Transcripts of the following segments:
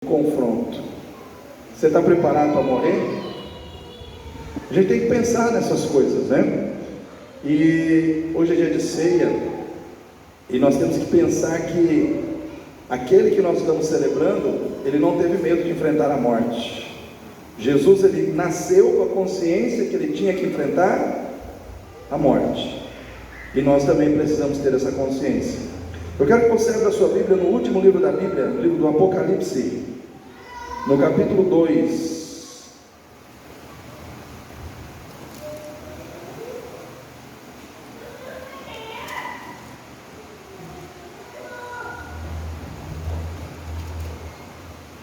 confronto. Você está preparado para morrer? A gente tem que pensar nessas coisas, né? E hoje é dia de ceia, e nós temos que pensar que aquele que nós estamos celebrando, ele não teve medo de enfrentar a morte. Jesus, ele nasceu com a consciência que ele tinha que enfrentar a morte, e nós também precisamos ter essa consciência. Eu quero que você abra a sua Bíblia no último livro da Bíblia, no livro do Apocalipse, no capítulo 2.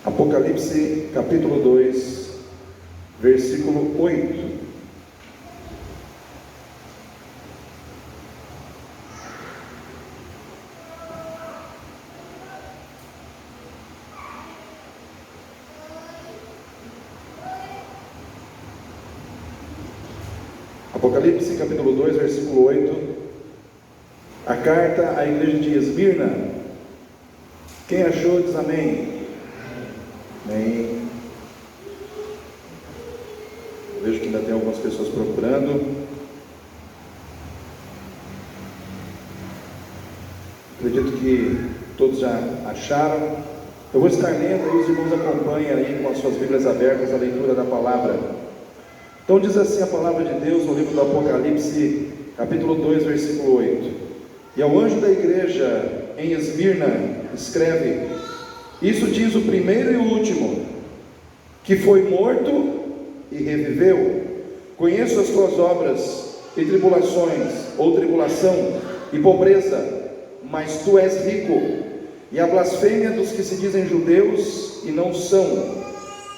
Apocalipse capítulo 2, versículo 8. Apocalipse capítulo 2, versículo 8. A carta à igreja de Esmirna. Quem achou diz amém. Amém. Vejo que ainda tem algumas pessoas procurando. Acredito que todos já acharam. Eu vou estar lendo e os irmãos acompanhem aí com as suas Bíblias abertas a leitura da palavra. Então diz assim a palavra de Deus no livro do Apocalipse, capítulo 2, versículo 8. E ao anjo da igreja em Esmirna escreve: isso diz o primeiro e o último, que foi morto e reviveu. Conheço as tuas obras e tribulações, ou tribulação e pobreza, mas tu és rico, e a blasfêmia dos que se dizem judeus e não são,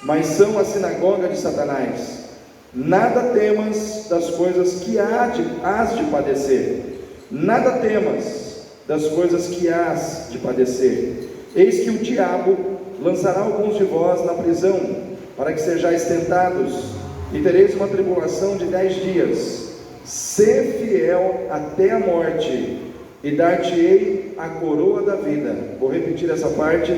mas são a sinagoga de Satanás. Nada temas das coisas que hás de padecer. Nada temas das coisas que hás de padecer. Eis que o diabo lançará alguns de vós na prisão, para que sejais tentados, e tereis uma tribulação de 10 dias. Sê fiel até a morte, e dar-te-ei a coroa da vida. Vou repetir essa parte.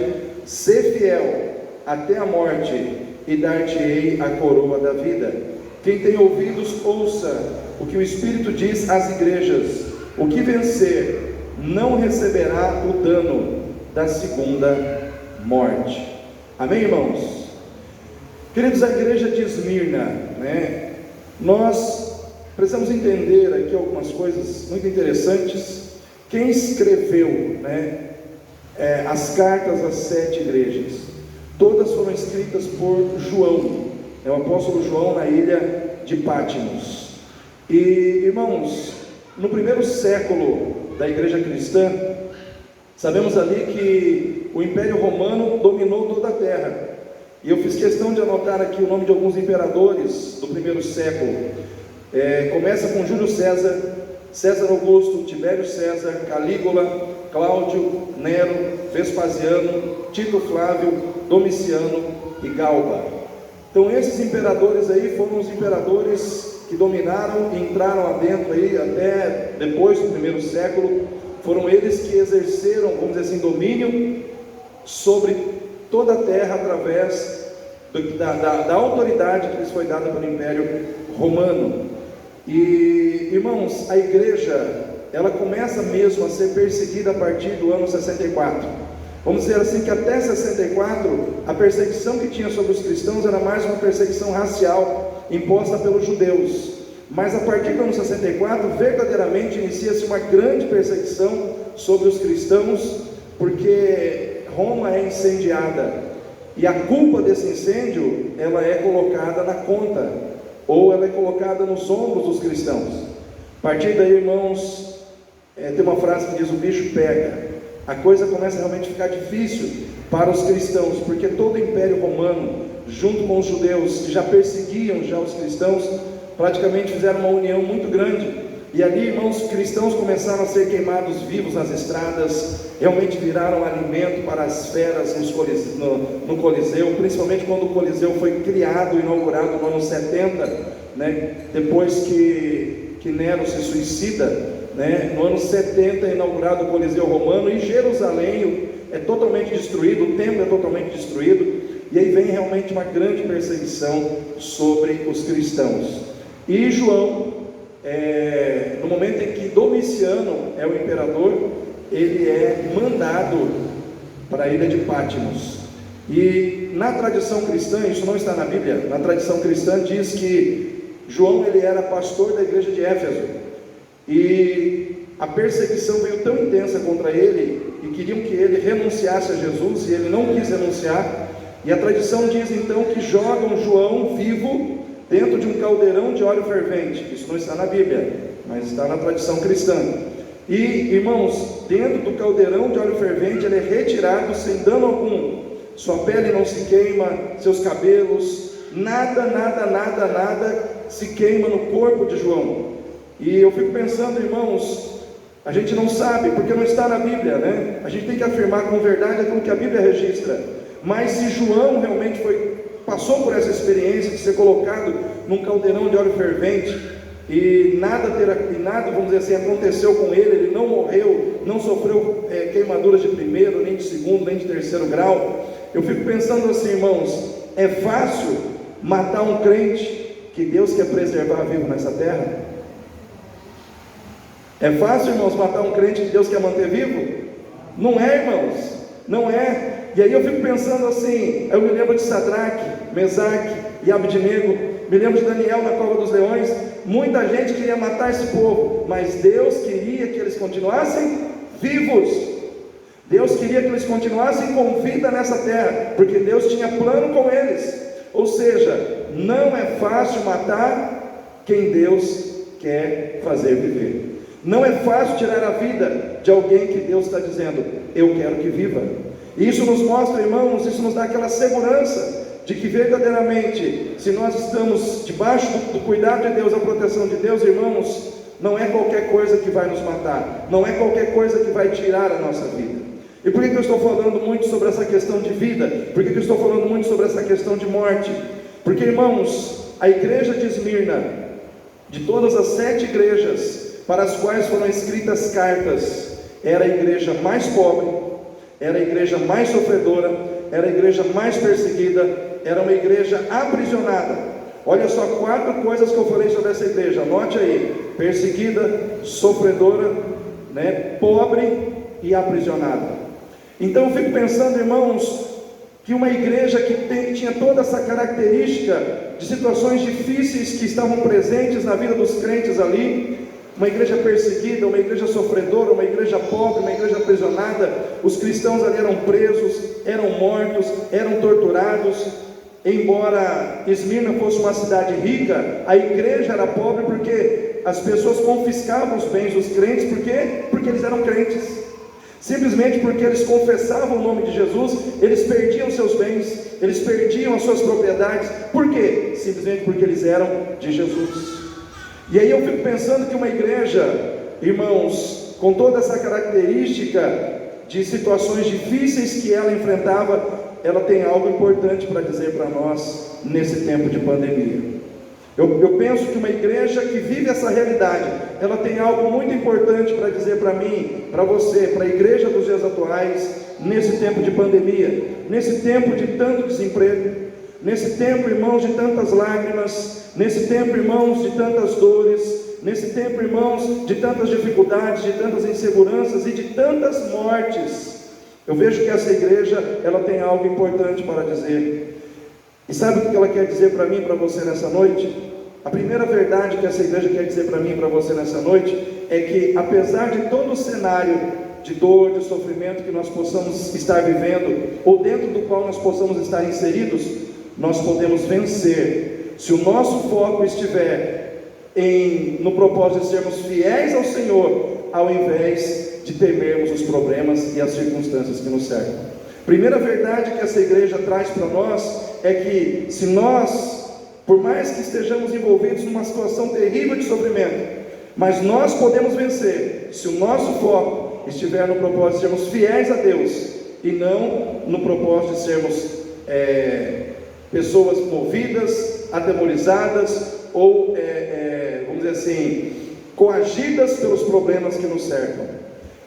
Sê fiel até a morte, e dar-te-ei a coroa da vida. Quem tem ouvidos, ouça o que o Espírito diz às igrejas. O que vencer não receberá o dano da segunda morte. Amém, irmãos? Queridos, a igreja de Esmirna, né? Nós precisamos entender aqui algumas coisas muito interessantes. Quem escreveu, né, as cartas às 7 igrejas? Todas foram escritas por João, o apóstolo João, na ilha de Patmos. E, irmãos, no primeiro século da igreja cristã, sabemos ali que o Império Romano dominou toda a terra. E eu fiz questão de anotar aqui o nome de alguns imperadores do primeiro século. Começa com Júlio César, César Augusto, Tibério César, Calígula, Cláudio, Nero, Vespasiano, Tito Flávio, Domiciano e Galba. Então esses imperadores aí foram os imperadores que dominaram e entraram lá dentro aí até depois do primeiro século. Foram eles que exerceram, vamos dizer assim, domínio sobre toda a terra através da autoridade que lhes foi dada pelo Império Romano. E, irmãos, a igreja, ela começa mesmo a ser perseguida a partir do ano 64. Vamos dizer assim que até 64, a perseguição que tinha sobre os cristãos era mais uma perseguição racial imposta pelos judeus. Mas a partir do ano 64, verdadeiramente inicia-se uma grande perseguição sobre os cristãos, porque Roma é incendiada, e a culpa desse incêndio, ela é colocada na conta, ou ela é colocada nos ombros dos cristãos. A partir daí, irmãos, tem uma frase que diz: o bicho pega. A coisa começa realmente a ficar difícil para os cristãos, porque todo o Império Romano, junto com os judeus, que já perseguiam já os cristãos, praticamente fizeram uma união muito grande. E ali, irmãos, cristãos começaram a ser queimados vivos nas estradas, realmente viraram alimento para as feras no Coliseu, principalmente quando o Coliseu foi criado, inaugurado no ano 70, né? Depois que Nero se suicida, né? No ano 70 é inaugurado o Coliseu Romano, e Jerusalém, é totalmente destruído, o templo é totalmente destruído, e aí vem realmente uma grande perseguição sobre os cristãos. E João, no momento em que Domiciano é o imperador, ele é mandado para a ilha de Patmos. E na tradição cristã, isso não está na Bíblia, na tradição cristã diz que João ele era pastor da igreja de Éfeso, e a perseguição veio tão intensa contra ele, e queriam que ele renunciasse a Jesus, e ele não quis renunciar, e a tradição diz então que jogam João vivo dentro de um caldeirão de óleo fervente. Isso não está na Bíblia, mas está na tradição cristã. E, irmãos, dentro do caldeirão de óleo fervente, ele é retirado sem dano algum. Sua pele não se queima, seus cabelos, nada se queima no corpo de João. E eu fico pensando, irmãos, a gente não sabe, porque não está na Bíblia, né? A gente tem que afirmar com verdade aquilo que a Bíblia registra. Mas se João realmente passou por essa experiência de ser colocado num caldeirão de óleo fervente, e nada, vamos dizer assim, aconteceu com ele não morreu, não sofreu queimaduras de primeiro, nem de segundo, nem de terceiro grau, eu fico pensando assim, irmãos, é fácil matar um crente que Deus quer preservar vivo nessa terra? É fácil, irmãos, matar um crente que Deus quer manter vivo? Não é, irmãos, não é. E aí eu fico pensando assim, eu me lembro de Sadraque, Mesaque e Abednego, me lembro de Daniel na cova dos leões. Muita gente queria matar esse povo, mas Deus queria que eles continuassem vivos. Deus queria que eles continuassem com vida nessa terra, porque Deus tinha plano com eles. Ou seja, não é fácil matar quem Deus quer fazer viver. Não é fácil tirar a vida de alguém que Deus está dizendo, eu quero que viva. E isso nos mostra, irmãos, isso nos dá aquela segurança de que verdadeiramente, se nós estamos debaixo do cuidado de Deus, a proteção de Deus, irmãos, não é qualquer coisa que vai nos matar, não é qualquer coisa que vai tirar a nossa vida. E por que eu estou falando muito sobre essa questão de vida? Por que eu estou falando muito sobre essa questão de morte? Porque, irmãos, a igreja de Esmirna, de todas as 7 igrejas para as quais foram escritas cartas, era a igreja mais pobre, era a igreja mais sofredora, era a igreja mais perseguida, era uma igreja aprisionada. Olha só 4 coisas que eu falei sobre essa igreja, anote aí: perseguida, sofredora, pobre e aprisionada. Então eu fico pensando, irmãos, que uma igreja que tinha toda essa característica de situações difíceis que estavam presentes na vida dos crentes ali, uma igreja perseguida, uma igreja sofredora, uma igreja pobre, uma igreja aprisionada, os cristãos ali eram presos, eram mortos, eram torturados. Embora Esmirna fosse uma cidade rica, a igreja era pobre porque as pessoas confiscavam os bens dos crentes. Por quê? Porque eles eram crentes. Simplesmente porque eles confessavam o nome de Jesus, eles perdiam seus bens, eles perdiam as suas propriedades. Por quê? Simplesmente porque eles eram de Jesus. E aí eu fico pensando que uma igreja, irmãos, com toda essa característica de situações difíceis que ela enfrentava, ela tem algo importante para dizer para nós nesse tempo de pandemia. Eu penso que uma igreja que vive essa realidade, ela tem algo muito importante para dizer para mim, para você, para a igreja dos dias atuais, nesse tempo de pandemia, nesse tempo de tanto desemprego, nesse tempo, irmãos, de tantas lágrimas, nesse tempo, irmãos, de tantas dores, nesse tempo, irmãos, de tantas dificuldades, de tantas inseguranças e de tantas mortes. Eu vejo que essa igreja, ela tem algo importante para dizer. E sabe o que ela quer dizer para mim e para você nessa noite? A primeira verdade que essa igreja quer dizer para mim e para você nessa noite é que, apesar de todo o cenário de dor, de sofrimento que nós possamos estar vivendo, ou dentro do qual nós possamos estar inseridos, nós podemos vencer, se o nosso foco estiver no propósito de sermos fiéis ao Senhor, ao invés de temermos os problemas e as circunstâncias que nos cercam. Primeira verdade que essa igreja traz para nós é que, se nós, por mais que estejamos envolvidos numa situação terrível de sofrimento, mas nós podemos vencer, se o nosso foco estiver no propósito de sermos fiéis a Deus, e não no propósito de sermos pessoas movidas, atemorizadas, ou, vamos dizer assim, coagidas pelos problemas que nos cercam.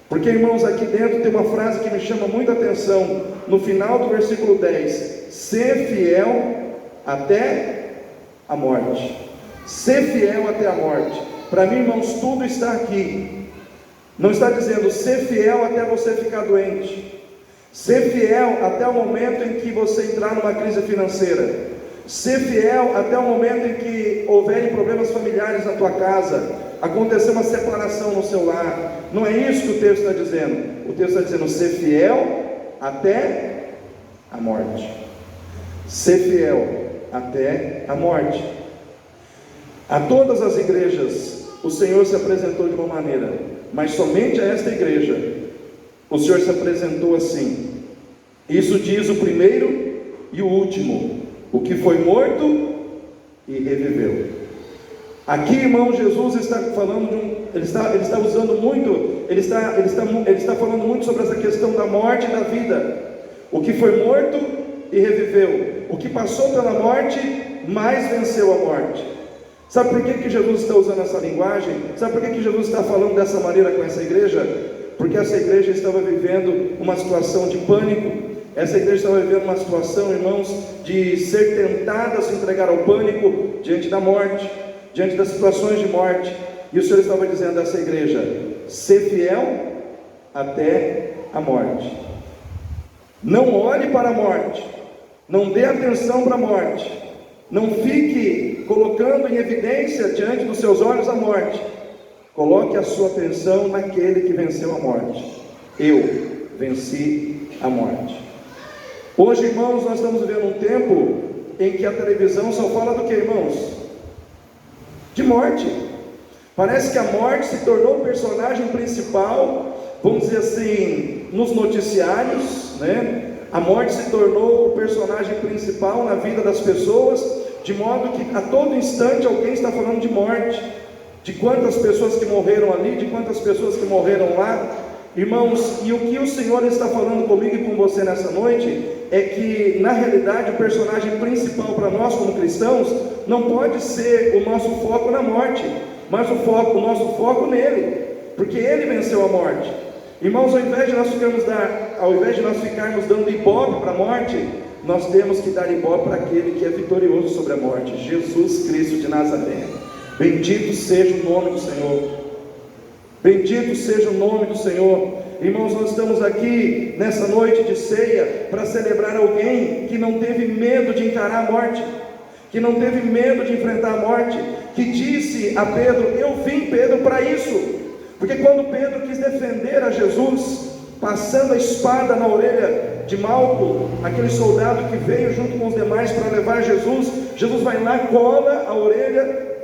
Porque, irmãos, aqui dentro tem uma frase que me chama muita atenção, no final do versículo 10: ser fiel até a morte. Ser fiel até a morte. Para mim, irmãos, tudo está aqui. Não está dizendo ser fiel até você ficar doente, ser fiel até o momento em que você entrar numa crise financeira, ser fiel até o momento em que houverem problemas familiares na tua casa, acontecer uma separação no seu lar. Não é isso que o texto está dizendo. O texto está dizendo ser fiel até a morte. Ser fiel até a morte. A todas as igrejas o Senhor se apresentou de uma maneira, mas somente a esta igreja o Senhor se apresentou assim: isso diz o primeiro e o último, o que foi morto e reviveu. Aqui, irmão, Jesus está falando ele está usando muito, ele está falando muito sobre essa questão da morte e da vida. O que foi morto e reviveu, o que passou pela morte, mas venceu a morte. Sabe por que Jesus está usando essa linguagem? Sabe por que Jesus está falando dessa maneira com essa igreja? Porque essa igreja estava vivendo uma situação de pânico. Essa igreja estava vivendo uma situação, irmãos, de ser tentada a se entregar ao pânico diante da morte, diante das situações de morte. E o Senhor estava dizendo a essa igreja: ser fiel até a morte. Não olhe para a morte, não dê atenção para a morte, não fique colocando em evidência diante dos seus olhos a morte. Coloque a sua atenção naquele que venceu a morte. Eu venci a morte. Hoje, irmãos, nós estamos vivendo um tempo em que a televisão só fala do que, irmãos? De morte. Parece que a morte se tornou o personagem principal, vamos dizer assim, nos noticiários, né? A morte se tornou o personagem principal na vida das pessoas, de modo que a todo instante alguém está falando de morte, de quantas pessoas que morreram ali, de quantas pessoas que morreram lá. Irmãos, e o que o Senhor está falando comigo e com você nessa noite é que, na realidade, o personagem principal para nós como cristãos não pode ser o nosso foco na morte, mas o nosso foco nele, porque ele venceu a morte. Irmãos, ao invés de nós ficarmos dando ibope para a morte, nós temos que dar ibope para aquele que é vitorioso sobre a morte, Jesus Cristo de Nazaré. Bendito seja o nome do Senhor. Bendito seja o nome do Senhor. Irmãos, nós estamos aqui nessa noite de ceia para celebrar alguém que não teve medo de encarar a morte, que não teve medo de enfrentar a morte, que disse a Pedro: eu vim, Pedro, para isso. Porque quando Pedro quis defender a Jesus, passando a espada na orelha de Malco, aquele soldado que veio junto com os demais para levar Jesus, Jesus vai lá, cola a orelha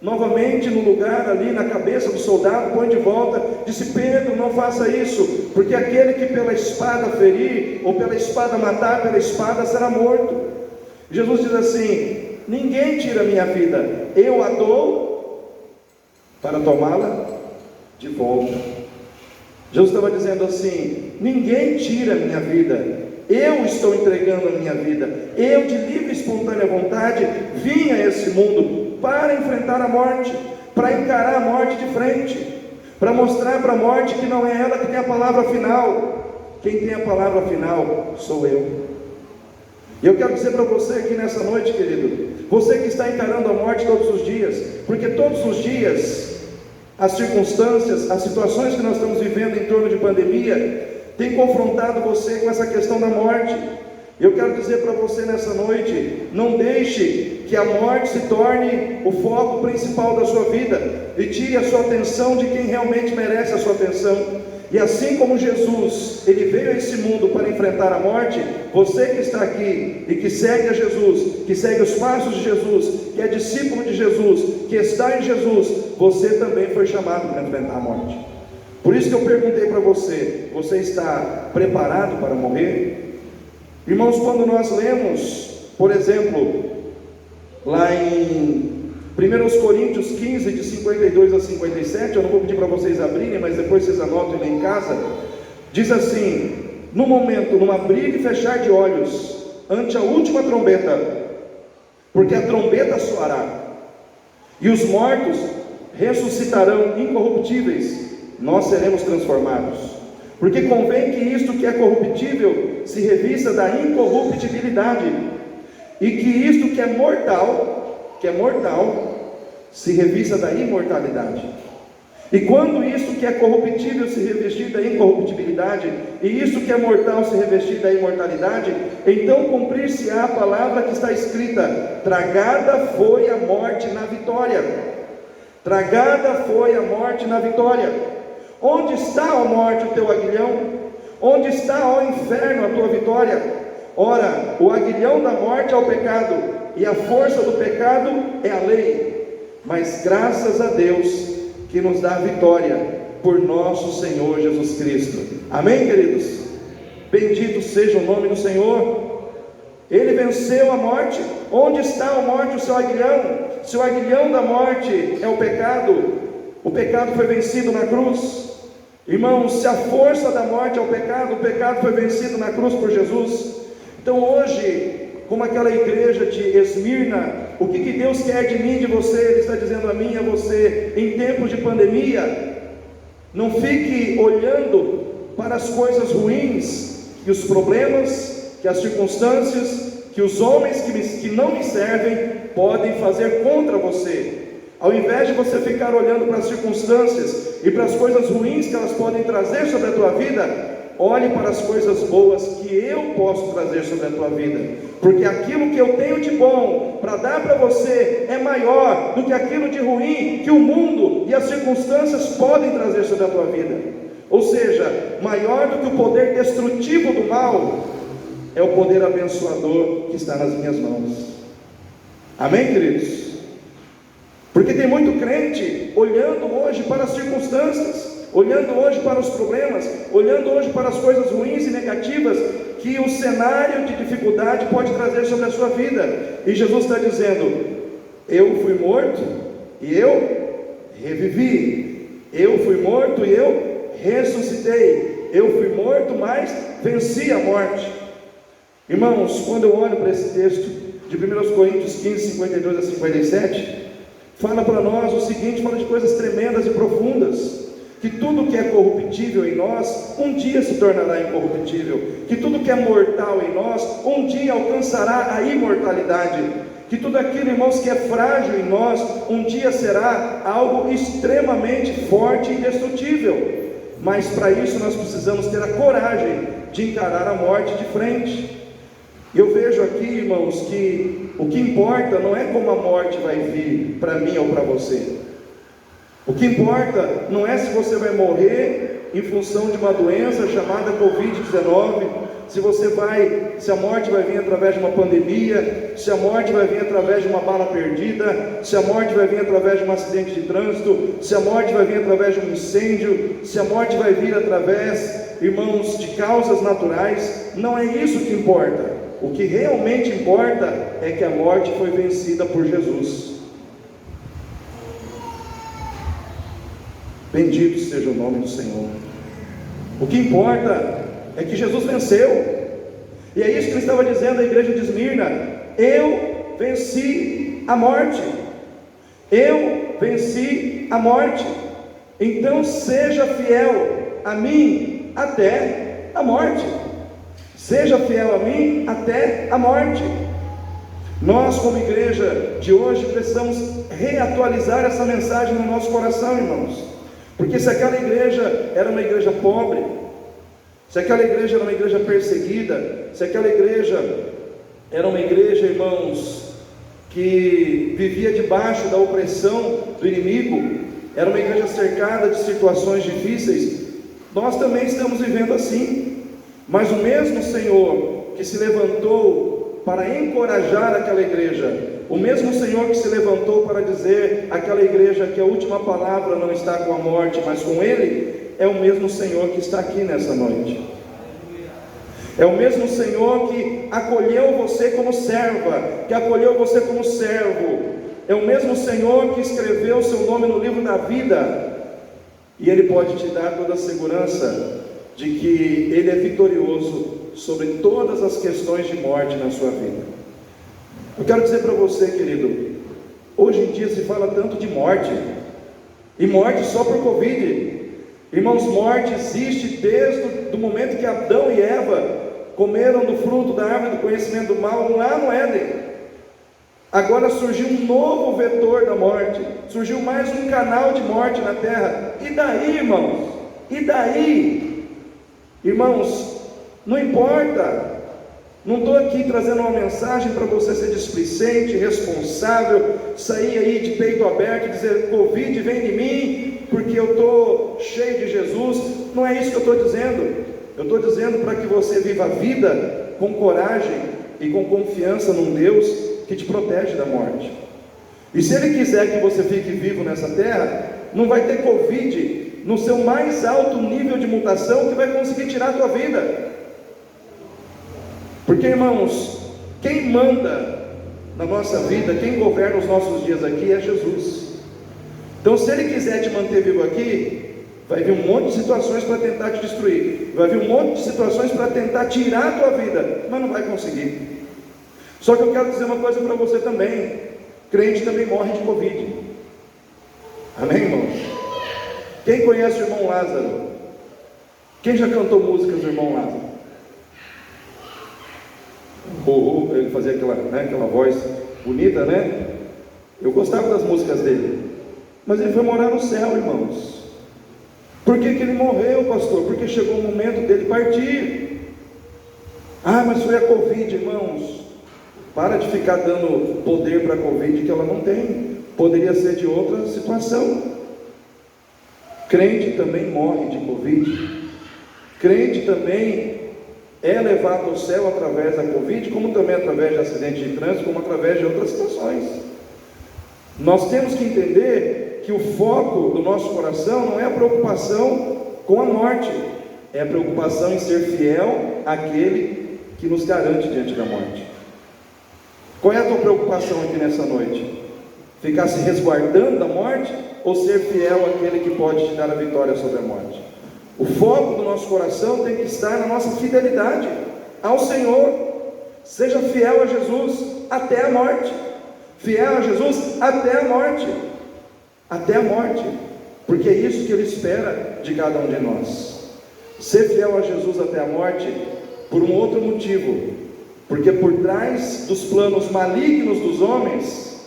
novamente no lugar ali, na cabeça do soldado, põe de volta, disse: Pedro, não faça isso, porque aquele que pela espada ferir, ou pela espada matar, pela espada será morto. Jesus diz assim: ninguém tira a minha vida, eu a dou para tomá-la de volta. Jesus estava dizendo assim: ninguém tira a minha vida, eu estou entregando a minha vida, eu de livre e espontânea vontade vim a esse mundo para enfrentar a morte, para encarar a morte de frente, para mostrar para a morte que não é ela que tem a palavra final. Quem tem a palavra final sou eu. E eu quero dizer para você aqui nessa noite, querido, você que está encarando a morte todos os dias, porque todos os dias as circunstâncias, as situações que nós estamos vivendo em torno de pandemia têm confrontado você com essa questão da morte. Eu quero dizer para você nessa noite: não deixe que a morte se torne o foco principal da sua vida e tire a sua atenção de quem realmente merece a sua atenção. E assim como Jesus, ele veio a esse mundo para enfrentar a morte, você que está aqui e que segue a Jesus, que segue os passos de Jesus, que é discípulo de Jesus, que está em Jesus, você também foi chamado para enfrentar a morte. Por isso que eu perguntei para você: você está preparado para morrer? Irmãos, quando nós lemos, por exemplo, lá em 1 Coríntios 15, de 52 a 57, eu não vou pedir para vocês abrirem, mas depois vocês anotem lá em casa, diz assim: no momento, num abrir e fechar de olhos, ante a última trombeta, porque a trombeta soará, e os mortos ressuscitarão incorruptíveis, nós seremos transformados. Porque convém que isto que é corruptível se revista da incorruptibilidade, e que isto que é mortal, se revista da imortalidade. E quando isto que é corruptível se revestir da incorruptibilidade, e isto que é mortal se revestir da imortalidade, então cumprir-se-á a palavra que está escrita: tragada foi a morte na vitória. Tragada foi a morte na vitória. Onde está, ó morte, o teu aguilhão? Onde está, ó inferno, a tua vitória? Ora, o aguilhão da morte é o pecado, e a força do pecado é a lei. Mas graças a Deus que nos dá a vitória por nosso Senhor Jesus Cristo. Amém, queridos? Bendito seja o nome do Senhor. Ele venceu a morte. Onde está a morte, o seu aguilhão? Se o aguilhão da morte é o pecado foi vencido na cruz. Irmãos, se a força da morte é o pecado foi vencido na cruz por Jesus. Então hoje, como aquela igreja de Esmirna, o que Deus quer de mim, de você? Ele está dizendo a mim e a você, em tempos de pandemia, não fique olhando para as coisas ruins, que os problemas, que as circunstâncias, que os homens que não me servem podem fazer contra você. Ao invés de você ficar olhando para as circunstâncias e para as coisas ruins que elas podem trazer sobre a tua vida, olhe para as coisas boas que eu posso trazer sobre a tua vida, porque aquilo que eu tenho de bom para dar para você é maior do que aquilo de ruim que o mundo e as circunstâncias podem trazer sobre a tua vida. Ou seja, maior do que o poder destrutivo do mal é o poder abençoador que está nas minhas mãos. Amém, queridos? Porque tem muito crente olhando hoje para as circunstâncias, olhando hoje para os problemas, olhando hoje para as coisas ruins e negativas que o cenário de dificuldade pode trazer sobre a sua vida. E Jesus está dizendo: eu fui morto e eu revivi. Eu fui morto e eu ressuscitei. Eu fui morto, mas venci a morte. Irmãos, quando eu olho para esse texto de 1 Coríntios 15, 52 a 57, fala para nós o seguinte, fala de coisas tremendas e profundas: que tudo que é corruptível em nós, um dia se tornará incorruptível, que tudo que é mortal em nós, um dia alcançará a imortalidade, que tudo aquilo, irmãos, que é frágil em nós, um dia será algo extremamente forte e indestrutível. Mas para isso nós precisamos ter a coragem de encarar a morte de frente. Eu vejo aqui, irmãos, que o que importa não é como a morte vai vir para mim ou para você. O que importa não é se você vai morrer em função de uma doença chamada Covid-19, se a morte vai vir através de uma pandemia, se a morte vai vir através de uma bala perdida, se a morte vai vir através de um acidente de trânsito, se a morte vai vir através de um incêndio, se a morte vai vir através, irmãos, de causas naturais. Não é isso que importa. O que realmente importa é que a morte foi vencida por Jesus. Bendito seja o nome do Senhor. O que importa é que Jesus venceu. E é isso que ele estava dizendo à igreja de Esmirna: eu venci a morte. Eu venci a morte. Então seja fiel a mim até a morte. Seja fiel a mim até a morte. Nós, como igreja de hoje, precisamos reatualizar essa mensagem no nosso coração, irmãos. Porque se aquela igreja era uma igreja pobre, se aquela igreja era uma igreja perseguida, se aquela igreja era uma igreja, irmãos, que vivia debaixo da opressão do inimigo, era uma igreja cercada de situações difíceis, nós também estamos vivendo assim. Mas o mesmo Senhor que se levantou para encorajar aquela igreja, o mesmo Senhor que se levantou para dizer àquela igreja que a última palavra não está com a morte, mas com Ele, é o mesmo Senhor que está aqui nessa noite. É o mesmo Senhor que acolheu você como serva, que acolheu você como servo. É o mesmo Senhor que escreveu o seu nome no livro da vida. E Ele pode te dar toda a segurança de que Ele é vitorioso sobre todas as questões de morte na sua vida. Eu quero dizer para você, querido, hoje em dia se fala tanto de morte, e morte só por Covid. Irmãos, morte existe desde o momento que Adão e Eva comeram do fruto da árvore do conhecimento do mal lá no Éden. Agora surgiu um novo vetor da morte, surgiu mais um canal de morte na terra. E daí, irmãos? E daí? Irmãos, não importa. Não estou aqui trazendo uma mensagem para você ser displicente, responsável, sair aí de peito aberto e dizer: Covid vem de mim porque eu estou cheio de Jesus. Não é isso que eu estou dizendo. Eu estou dizendo para que você viva a vida com coragem e com confiança num Deus que te protege da morte. E se Ele quiser que você fique vivo nessa terra, não vai ter Covid no seu mais alto nível de mutação que vai conseguir tirar a tua vida. Porque, irmãos, quem manda na nossa vida, quem governa os nossos dias aqui é Jesus. Então, se Ele quiser te manter vivo aqui, vai vir um monte de situações para tentar te destruir, vai vir um monte de situações para tentar tirar a tua vida, mas não vai conseguir. Só que eu quero dizer uma coisa para você também: crente também morre de Covid. Amém, irmãos? Quem conhece o irmão Lázaro? Quem já cantou músicas do irmão Lázaro? Ele fazia aquela voz bonita, né? Eu gostava das músicas dele. Mas ele foi morar no céu, irmãos. Por que ele morreu, pastor? Porque chegou o momento dele partir. Ah, mas foi a Covid, irmãos. Para de ficar dando poder para a Covid que ela não tem. Poderia ser de outra situação. Crente também morre de Covid. Crente também é levado ao céu através da Covid, como também através de acidente de trânsito, como através de outras situações. Nós temos que entender que o foco do nosso coração não é a preocupação com a morte, é a preocupação em ser fiel àquele que nos garante diante da morte. Qual é a tua preocupação aqui nessa noite? Ficar se resguardando da morte ou ser fiel àquele que pode te dar a vitória sobre a morte? O foco do nosso coração tem que estar na nossa fidelidade ao Senhor. Seja fiel a Jesus até a morte. Fiel a Jesus até a morte. Até a morte. Porque é isso que Ele espera de cada um de nós. Ser fiel a Jesus até a morte por um outro motivo. Porque por trás dos planos malignos dos homens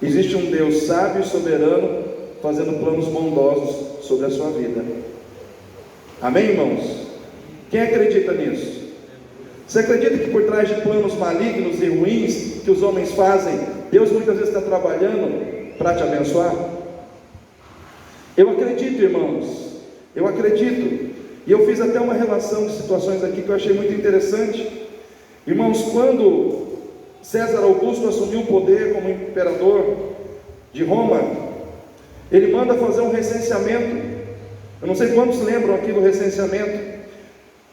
existe um Deus sábio e soberano fazendo planos bondosos sobre a sua vida. Amém, irmãos? Quem acredita nisso? Você acredita que por trás de planos malignos e ruins que os homens fazem, Deus muitas vezes está trabalhando para te abençoar? Eu acredito, irmãos. Eu acredito. E eu fiz até uma relação de situações aqui que eu achei muito interessante. Irmãos, quando César Augusto assumiu o poder como imperador de Roma, ele manda fazer um recenseamento. Eu não sei quantos lembram aqui do recenseamento.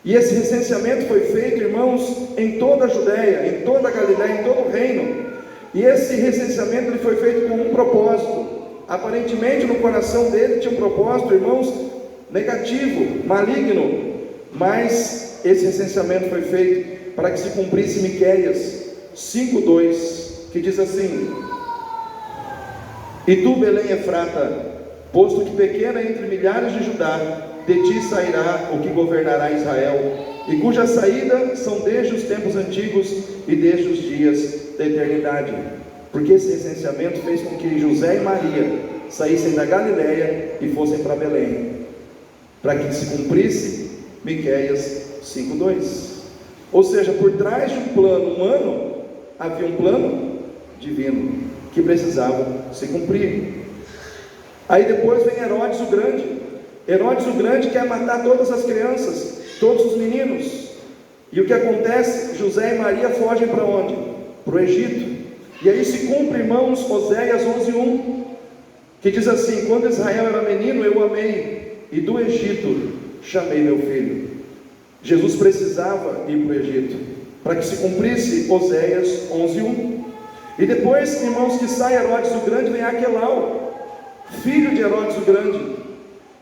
E esse recenseamento foi feito, irmãos, em toda a Judéia, em toda a Galiléia, em todo o reino. E esse recenseamento ele foi feito com um propósito. Aparentemente no coração dele tinha um propósito, irmãos, negativo, maligno. Mas esse recenseamento foi feito para que se cumprisse Miqueias 5:2, que diz assim: E tu, Belém Efrata, posto que pequena entre milhares de Judá, de ti sairá o que governará Israel, e cuja saída são desde os tempos antigos e desde os dias da eternidade. Porque esse recenseamento fez com que José e Maria saíssem da Galiléia e fossem para Belém, para que se cumprisse Miqueias 5:2. Ou seja, por trás de um plano humano havia um plano divino que precisava se cumprir. Aí depois vem Herodes o Grande. Herodes o Grande quer matar todas as crianças, todos os meninos. E o que acontece? José e Maria fogem para onde? Para o Egito. E aí se cumpre, irmãos, Oséias 11:1, que diz assim: Quando Israel era menino, eu o amei, e do Egito chamei meu filho. Jesus precisava ir para o Egito, para que se cumprisse Oséias 11:1. E depois, irmãos, que sai Herodes o Grande, vem Aquelau, filho de Herodes o Grande,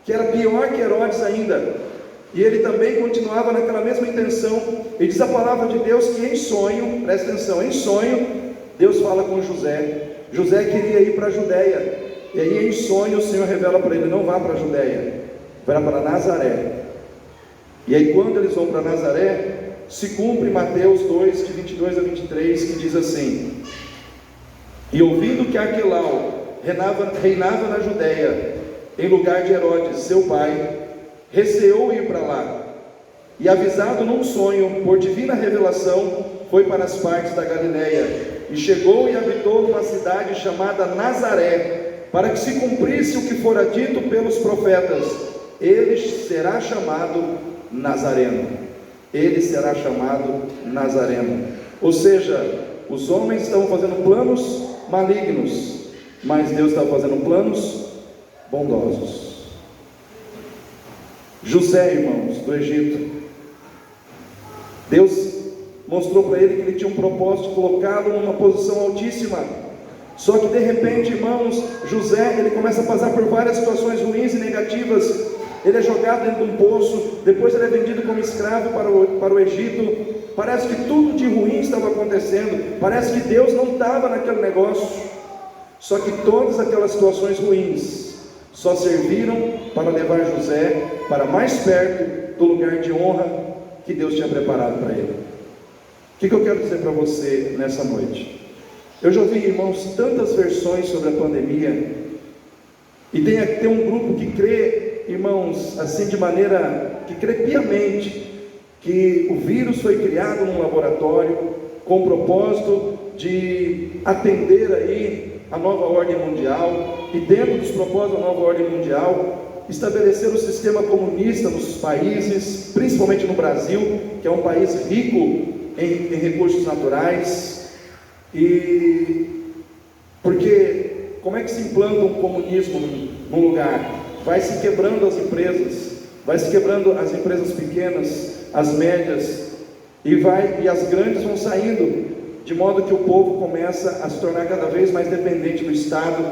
que era pior que Herodes ainda. E ele também continuava naquela mesma intenção. E diz a palavra de Deus que em sonho, presta atenção, em sonho, Deus fala com José. José queria ir para a Judéia. E aí em sonho o Senhor revela para ele: não vá para a Judéia, para Nazaré. E aí quando eles vão para Nazaré, se cumpre Mateus 2, de 22 a 23, que diz assim: e ouvindo que Arquelau reinava na Judéia, em lugar de Herodes, seu pai, receou ir para lá, e avisado num sonho, por divina revelação, foi para as partes da Galiléia, e chegou e habitou numa cidade chamada Nazaré, para que se cumprisse o que fora dito pelos profetas: ele será chamado Nazareno. Ele será chamado Nazareno. Ou seja, os homens estavam fazendo planos malignos, mas Deus estava fazendo planos bondosos. José, irmãos, do Egito, Deus mostrou para ele que ele tinha um propósito de colocá-lo numa posição altíssima. Só que de repente, irmãos, José, ele começa a passar por várias situações ruins e negativas. Ele é jogado dentro de um poço, depois ele é vendido como escravo para o Egito. Parece que tudo de ruim estava acontecendo, parece que Deus não estava naquele negócio. Só que todas aquelas situações ruins só serviram para levar José para mais perto do lugar de honra que Deus tinha preparado para ele. O que eu quero dizer para você nessa noite? Eu já ouvi, irmãos, tantas versões sobre a pandemia, e tem um grupo que crê, irmãos, assim de maneira, que crê piamente, que o vírus foi criado num laboratório, com o propósito de atender aí a nova ordem mundial, e dentro dos propósitos da nova ordem mundial, estabelecer o sistema comunista nos países, principalmente no Brasil, que é um país rico em recursos naturais. E porque como é que se implanta um comunismo num lugar? Vai se quebrando as empresas pequenas, as médias, e as grandes vão saindo, de modo que o povo começa a se tornar cada vez mais dependente do Estado,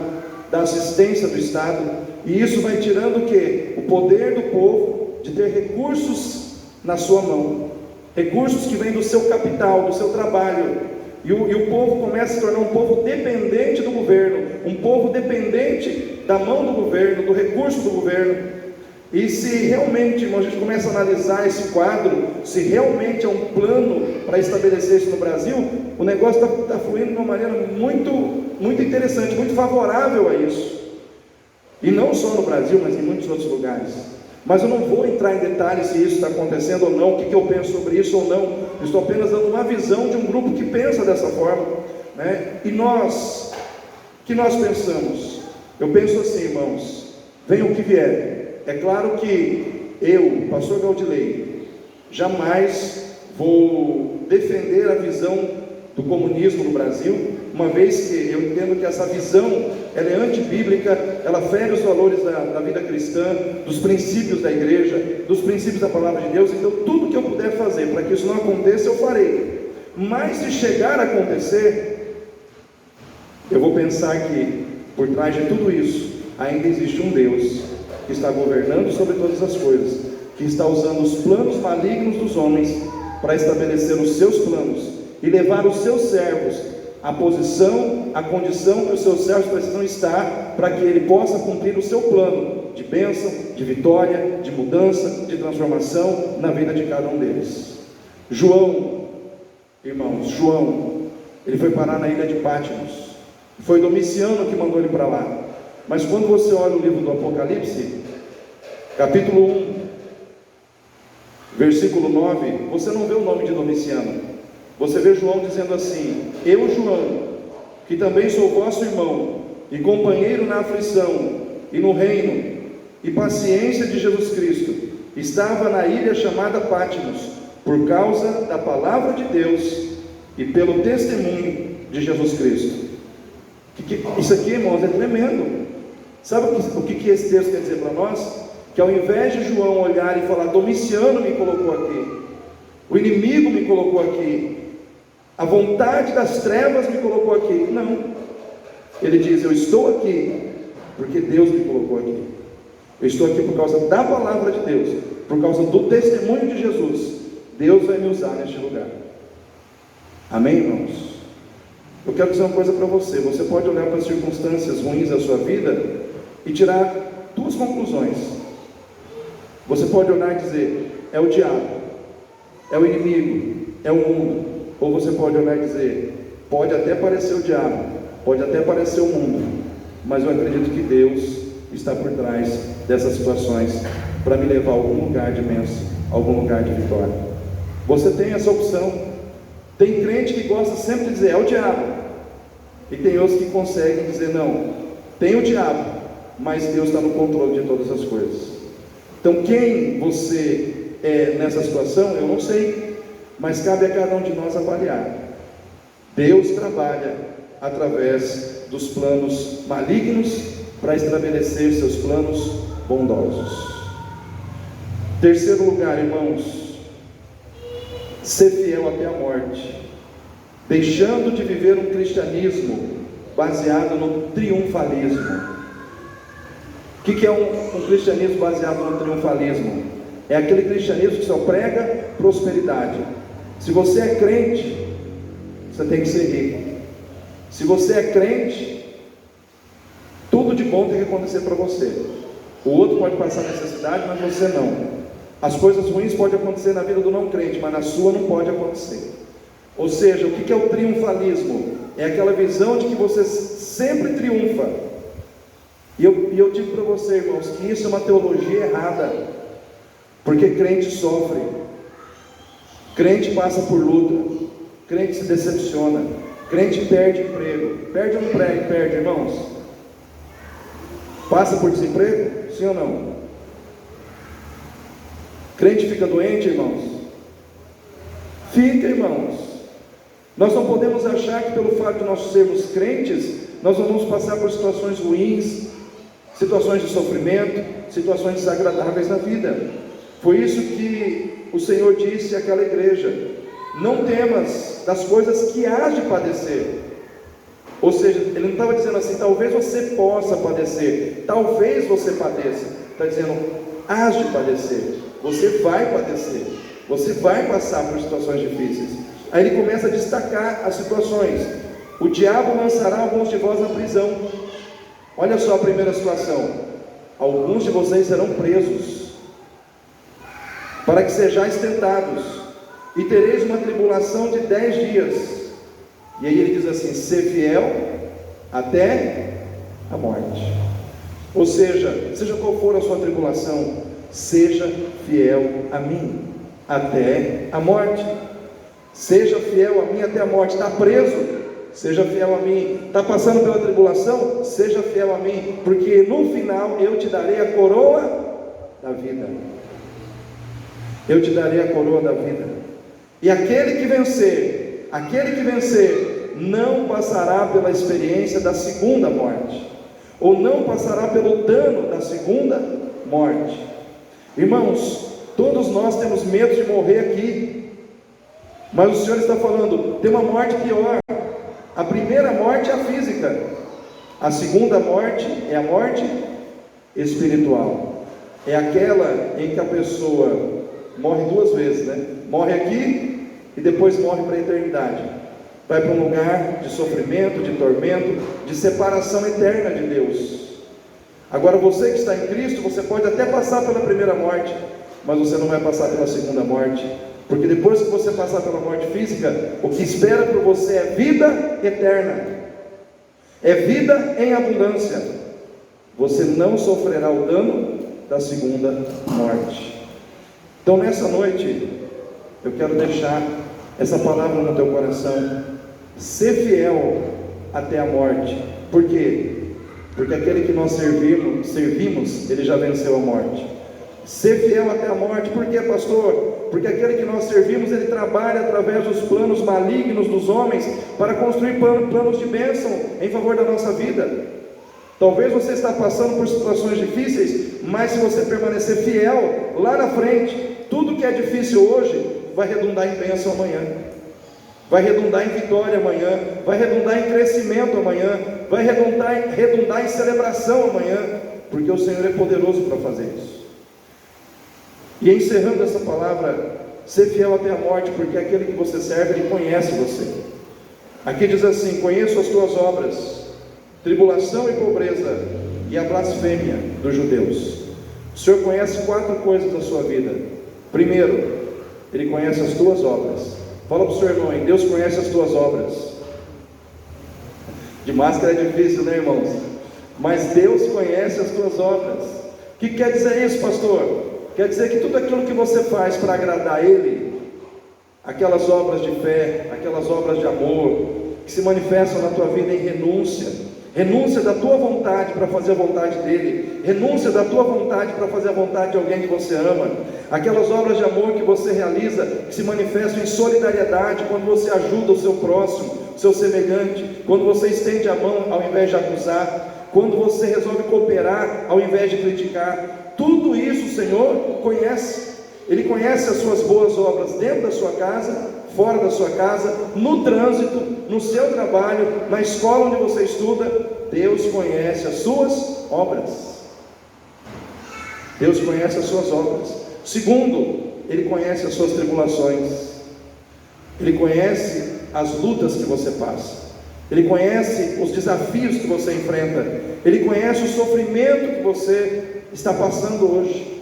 da assistência do Estado, e isso vai tirando o quê? O poder do povo de ter recursos na sua mão, recursos que vêm do seu capital, do seu trabalho. E o povo começa a se tornar um povo dependente do governo, um povo dependente da mão do governo, do recurso do governo. E se realmente, irmão, a gente começa a analisar esse quadro, se realmente é um plano para estabelecer isso no Brasil, o negócio está fluindo de uma maneira muito, muito interessante, muito favorável a isso. E não só no Brasil, mas em muitos outros lugares. Mas eu não vou entrar em detalhes se isso está acontecendo ou não, o que eu penso sobre isso ou não. Eu estou apenas dando uma visão de um grupo que pensa dessa forma, né? E nós, o que nós pensamos? Eu penso assim, irmãos, venha o que vier. É claro que eu, pastor Gaudilei, jamais vou defender a visão do comunismo no Brasil, uma vez que eu entendo que essa visão, ela é antibíblica, ela fere os valores da vida cristã, dos princípios da igreja, dos princípios da palavra de Deus. Então tudo que eu puder fazer para que isso não aconteça, eu farei. Mas se chegar a acontecer, eu vou pensar que por trás de tudo isso ainda existe um Deus que está governando sobre todas as coisas, que está usando os planos malignos dos homens para estabelecer os seus planos e levar os seus servos à posição, à condição que os seus servos precisam estar, para que ele possa cumprir o seu plano de bênção, de vitória, de mudança, de transformação na vida de cada um deles. João, irmãos, ele foi parar na ilha de Patmos. Foi Domiciano que mandou ele para lá. Mas quando você olha o livro do Apocalipse, capítulo 1, versículo 9, você não vê o nome de Domiciano. Você vê João dizendo assim: eu, João, que também sou vosso irmão e companheiro na aflição e no reino e paciência de Jesus Cristo, estava na ilha chamada Patmos, por causa da palavra de Deus e pelo testemunho de Jesus Cristo. Isso aqui, irmãos, é tremendo. Sabe o que esse texto quer dizer para nós? Que ao invés de João olhar e falar: Domiciano me colocou aqui, o inimigo me colocou aqui, a vontade das trevas me colocou aqui. Não, ele diz: eu estou aqui porque Deus me colocou aqui. Eu estou aqui por causa da palavra de Deus, por causa do testemunho de Jesus. Deus vai me usar neste lugar. Amém, irmãos? Eu quero dizer uma coisa para você. Você pode olhar para as circunstâncias ruins da sua vida e tirar duas conclusões. Você pode olhar e dizer: é o diabo, é o inimigo, é o mundo. Ou você pode olhar e dizer: pode até parecer o diabo, pode até parecer o mundo, mas eu acredito que Deus está por trás dessas situações para me levar a algum lugar de bênção, a algum lugar de vitória. Você tem essa opção. Tem crente que gosta sempre de dizer: é o diabo, e tem outros que conseguem dizer: não, tem o diabo, mas Deus está no controle de todas as coisas. Então, quem você é nessa situação, eu não sei, mas cabe a cada um de nós avaliar. Deus trabalha através dos planos malignos para estabelecer seus planos bondosos. Terceiro lugar, irmãos, ser fiel até a morte, deixando de viver um cristianismo baseado no triunfalismo. O que é um cristianismo baseado no triunfalismo? É aquele cristianismo que só prega prosperidade. Se você é crente, você tem que ser rico. Se você é crente, tudo de bom tem que acontecer para você. O outro pode passar necessidade, mas você não. As coisas ruins podem acontecer na vida do não crente, mas na sua não pode acontecer. Ou seja, o que é o triunfalismo? É aquela visão de que você sempre triunfa. E eu digo para você, irmãos, que isso é uma teologia errada, porque crente sofre, crente passa por luta, crente se decepciona, crente perde emprego. Perde ou não perde, irmãos? Passa por desemprego? Sim ou não? Crente fica doente, irmãos? Fica, irmãos. Nós não podemos achar que pelo fato de nós sermos crentes, nós não vamos passar por situações ruins, situações de sofrimento, situações desagradáveis na vida. Foi isso que o Senhor disse àquela igreja: não temas das coisas que hás de padecer. Ou seja, ele não estava dizendo assim: talvez você possa padecer, talvez você padeça. Está dizendo: hás de padecer, você vai padecer, você vai passar por situações difíceis. Aí ele começa a destacar as situações. O diabo lançará alguns de vós na prisão. Olha só a primeira situação: alguns de vocês serão presos, para que sejais tentados, e tereis uma tribulação de 10 dias. E aí ele diz assim: ser fiel até a morte. Ou seja, seja qual for a sua tribulação, seja fiel a mim até a morte. Seja fiel a mim até a morte. Está preso? Seja fiel a mim. Está passando pela tribulação? Seja fiel a mim, porque no final eu te darei a coroa da vida. Eu te darei a coroa da vida. E aquele que vencer, não passará pela experiência da segunda morte, ou não passará pelo dano da segunda morte. Irmãos, todos nós temos medo de morrer aqui, mas o Senhor está falando: tem uma morte pior. A primeira morte é a física, a segunda morte é a morte espiritual. É aquela em que a pessoa morre duas vezes, né? Morre aqui e depois morre para a eternidade. Vai para um lugar de sofrimento, de tormento, de separação eterna de Deus. Agora, você que está em Cristo, você pode até passar pela primeira morte, mas você não vai passar pela segunda morte, porque depois que você passar pela morte física, o que espera por você é vida eterna, é vida em abundância. Você não sofrerá o dano da segunda morte. Então, nessa noite, eu quero deixar essa palavra no teu coração: ser fiel até a morte. Por quê? Porque aquele que nós servimos, ele já venceu a morte. Ser fiel até a morte. Por quê, pastor? Porque aquele que nós servimos, ele trabalha através dos planos malignos dos homens para construir planos de bênção em favor da nossa vida. Talvez você está passando por situações difíceis, mas se você permanecer fiel, lá na frente, tudo que é difícil hoje vai redundar em bênção amanhã, vai redundar em vitória amanhã, vai redundar em crescimento amanhã, vai redundar em celebração amanhã, porque o Senhor é poderoso para fazer isso. E encerrando essa palavra, ser fiel até a morte, porque aquele que você serve, ele conhece você. Aqui diz assim: conheço as tuas obras, tribulação e pobreza, e a blasfêmia dos judeus. O Senhor conhece 4 coisas da sua vida. Primeiro, Ele conhece as tuas obras. Fala para o seu irmão aí, Deus conhece as tuas obras. De máscara é difícil, né, irmãos? Mas Deus conhece as tuas obras. O que quer dizer isso, pastor? Quer dizer que tudo aquilo que você faz para agradar Ele, aquelas obras de fé, aquelas obras de amor, que se manifestam na tua vida em renúncia da tua vontade para fazer a vontade dEle, renúncia da tua vontade para fazer a vontade de alguém que você ama, aquelas obras de amor que você realiza, que se manifestam em solidariedade, quando você ajuda o seu próximo, o seu semelhante, quando você estende a mão ao invés de acusar, quando você resolve cooperar ao invés de criticar. Tudo isso o Senhor conhece. Ele conhece as suas boas obras dentro da sua casa, fora da sua casa, no trânsito, no seu trabalho, na escola onde você estuda. Deus conhece as suas obras. Deus conhece as suas obras. Segundo, Ele conhece as suas tribulações. Ele conhece as lutas que você passa. Ele conhece os desafios que você enfrenta. Ele conhece o sofrimento que você está passando hoje.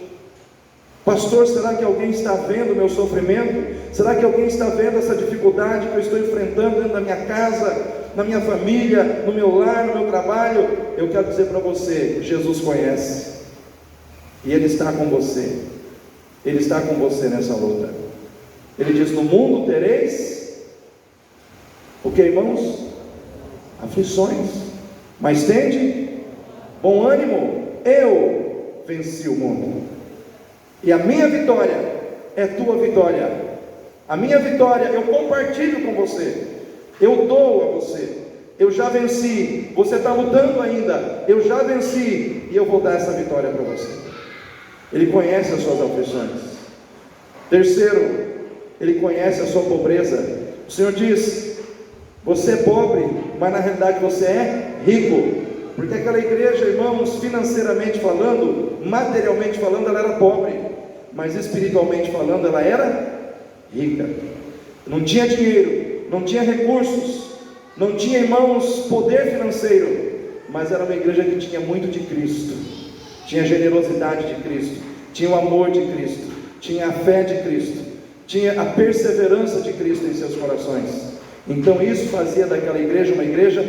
Pastor, será que alguém está vendo o meu sofrimento? Será que alguém está vendo essa dificuldade que eu estou enfrentando dentro da minha casa, na minha família, no meu lar, no meu trabalho? Eu quero dizer para você, Jesus conhece, e Ele está com você. Ele está com você nessa luta. Ele diz: no mundo tereis o que, irmãos? Aflições, mas tende bom ânimo, eu venci o mundo. E a minha vitória é tua vitória. A minha vitória eu compartilho com você. Eu dou a você. Eu já venci. Você está lutando ainda. Eu já venci. E eu vou dar essa vitória para você. Ele conhece as suas aflições. Terceiro, Ele conhece a sua pobreza. O Senhor diz: você é pobre, mas na realidade você é rico. Porque aquela igreja, irmãos, financeiramente falando, materialmente falando, ela era pobre, mas espiritualmente falando, ela era rica. Não tinha dinheiro, não tinha recursos, não tinha, irmãos, poder financeiro, mas era uma igreja que tinha muito de Cristo, tinha a generosidade de Cristo, tinha o amor de Cristo, tinha a fé de Cristo, tinha a perseverança de Cristo em seus corações. Então isso fazia daquela igreja uma igreja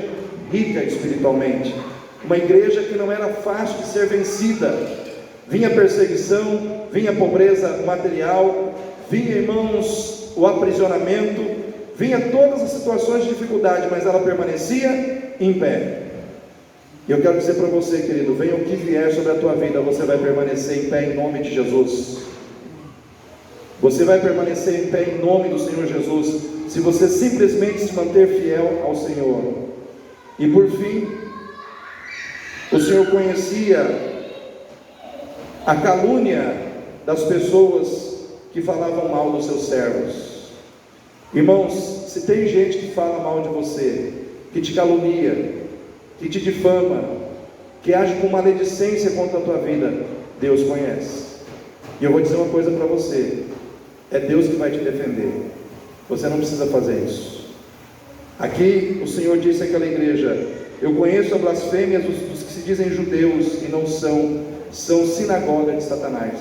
rica espiritualmente, uma igreja que não era fácil de ser vencida. Vinha perseguição, vinha pobreza material, vinha, irmãos, o aprisionamento, vinha todas as situações de dificuldade, mas ela permanecia em pé. E eu quero dizer para você, querido, venha o que vier sobre a tua vida, você vai permanecer em pé em nome de Jesus. Você vai permanecer em pé em nome do Senhor Jesus, se você simplesmente se manter fiel ao Senhor. E por fim, o Senhor conhecia a calúnia das pessoas que falavam mal dos seus servos. Irmãos, se tem gente que fala mal de você, que te calunia, que te difama, que age com maledicência contra a tua vida, Deus conhece. E eu vou dizer uma coisa para você: é Deus que vai te defender. Você não precisa fazer isso. Aqui o Senhor disse àquela igreja: eu conheço a blasfêmia dos que se dizem judeus e não são sinagoga de Satanás.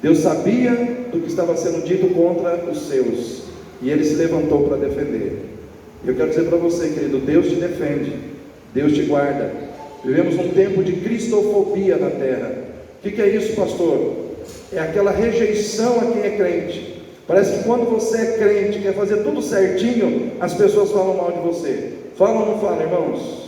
Deus sabia do que estava sendo dito contra os seus, e Ele se levantou para defender. Eu quero dizer para você, querido, Deus te defende, Deus te guarda. Vivemos um tempo de cristofobia na terra. O que é isso, pastor? É aquela rejeição a quem é crente. Parece que quando você é crente, quer fazer tudo certinho, as pessoas falam mal de você. Falam ou não falam, irmãos?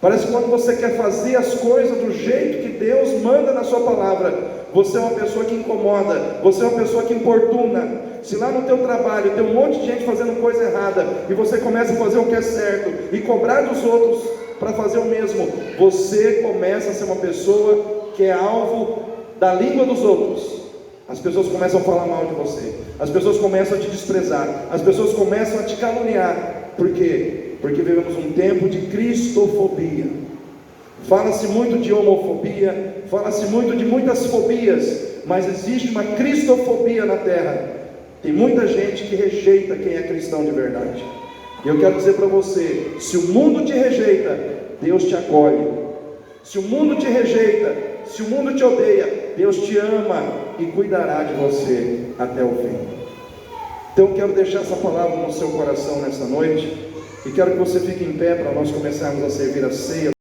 Parece que quando você quer fazer as coisas do jeito que Deus manda na sua palavra, você é uma pessoa que incomoda, você é uma pessoa que importuna. Se lá no teu trabalho tem um monte de gente fazendo coisa errada, e você começa a fazer o que é certo, e cobrar dos outros para fazer o mesmo, você começa a ser uma pessoa que é alvo da língua dos outros. As pessoas começam a falar mal de você, as pessoas começam a te desprezar, as pessoas começam a te caluniar. Por quê? Porque vivemos um tempo de cristofobia. Fala-se muito de homofobia, fala-se muito de muitas fobias, mas existe uma cristofobia na terra. Tem muita gente que rejeita quem é cristão de verdade. E eu quero dizer para você: se o mundo te rejeita, Deus te acolhe. Se o mundo te rejeita, se o mundo te odeia, Deus te ama e cuidará de você até o fim. Então quero deixar essa palavra no seu coração nessa noite e quero que você fique em pé para nós começarmos a servir a ceia.